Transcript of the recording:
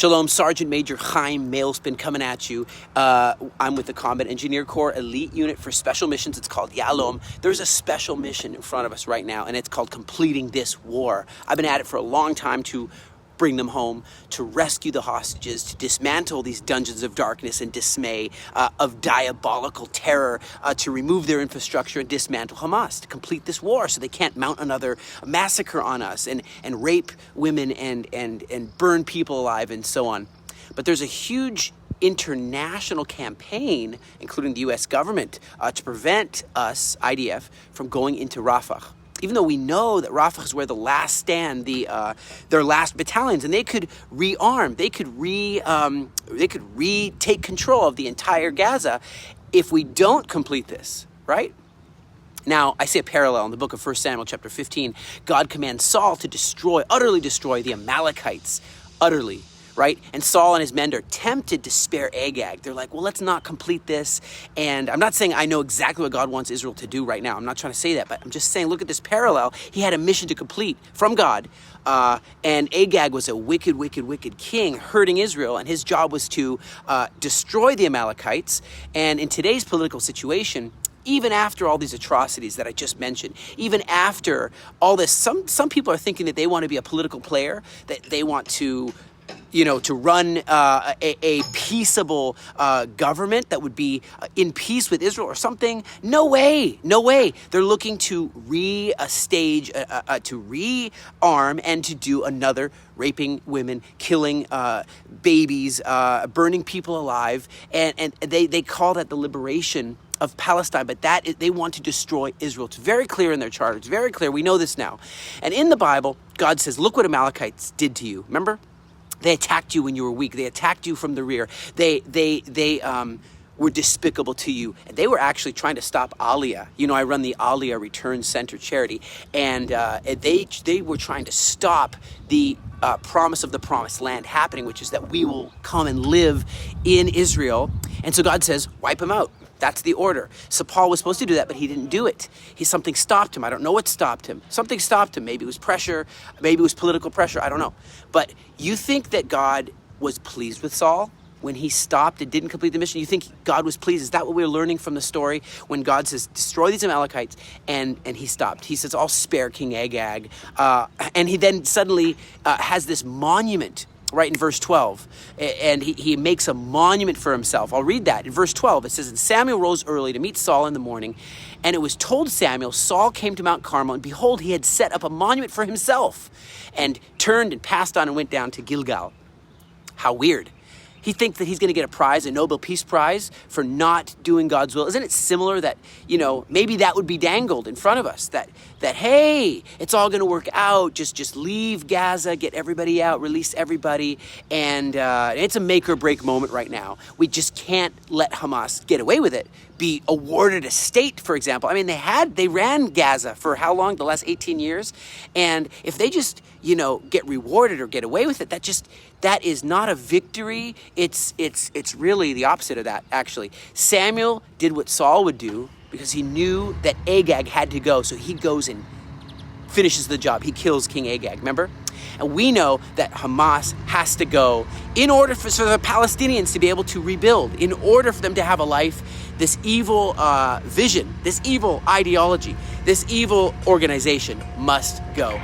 Shalom, Sergeant Major Chaim Malespin coming at you. I'm with the Combat Engineer Corps Elite Unit for Special Missions. It's called Yalom. There's a special mission in front of us right now, and it's called completing this war. I've been at it for a long time to bring them home, to rescue the hostages, to dismantle these dungeons of darkness and dismay, of diabolical terror, to remove their infrastructure and dismantle Hamas, to complete this war so they can't mount another massacre on us and rape women and burn people alive and so on. But there's a huge international campaign, including the U.S. government, to prevent us, IDF, from going into Rafah. Even though we know that Rafah is where the last stand, their last battalions, and they could rearm, they could retake control of the entire Gaza if we don't complete this, right? Now, I see a parallel in the book of 1 Samuel chapter 15. God commands Saul to utterly destroy the Amalekites, utterly. Right? And Saul and his men are tempted to spare Agag. They're like, well, let's not complete this. And I'm not saying I know exactly what God wants Israel to do right now. I'm not trying to say that, but I'm just saying, look at this parallel. He had a mission to complete from God. And Agag was a wicked, wicked, wicked king hurting Israel. And his job was to destroy the Amalekites. And in today's political situation, even after all these atrocities that I just mentioned, even after all this, some people are thinking that they want to be a political player, that they want to run a peaceable government that would be in peace with Israel or something. No way. They're looking to to rearm and to do another raping women, killing babies, burning people alive. And they call that the liberation of Palestine, but they want to destroy Israel. It's very clear in their charter. It's very clear. We know this now. And in the Bible, God says, look what Amalekites did to you. Remember? They attacked you when you were weak. They attacked you from the rear. They were despicable to you. And they were actually trying to stop Aliyah. You know, I run the Aliyah Return Center charity. And they were trying to stop the promise of the promised land happening, which is that we will come and live in Israel. And so God says, wipe them out. That's the order. So Paul was supposed to do that, but he didn't do it. Something stopped him. I don't know what stopped him. Something stopped him. Maybe it was pressure. Maybe it was political pressure. I don't know. But you think that God was pleased with Saul when he stopped and didn't complete the mission? You think God was pleased? Is that what we're learning from the story? When God says, destroy these Amalekites, and he stopped. He says, I'll spare King Agag. And he then suddenly has this monument right in verse 12, and he makes a monument for himself. I'll read that. In verse 12, it says, and Samuel rose early to meet Saul in the morning, and it was told Samuel, Saul came to Mount Carmel, and behold, he had set up a monument for himself, and turned and passed on and went down to Gilgal. How weird. He thinks that he's going to get a prize, a Nobel Peace Prize, for not doing God's will. Isn't it similar that, maybe that would be dangled in front of us, that hey, it's all going to work out. Just leave Gaza, get everybody out, release everybody. And it's a make or break moment right now. We just can't let Hamas get away with it, be awarded a state, for example. I mean, they ran Gaza for how long? The last 18 years. And if they just, get rewarded or get away with it, that is not a victory. It's really the opposite of that, actually. Samuel did what Saul would do because he knew that Agag had to go. So he goes and finishes the job. He kills King Agag, remember? And we know that Hamas has to go in order for the Palestinians to be able to rebuild, in order for them to have a life. This evil vision, this evil ideology, this evil organization must go.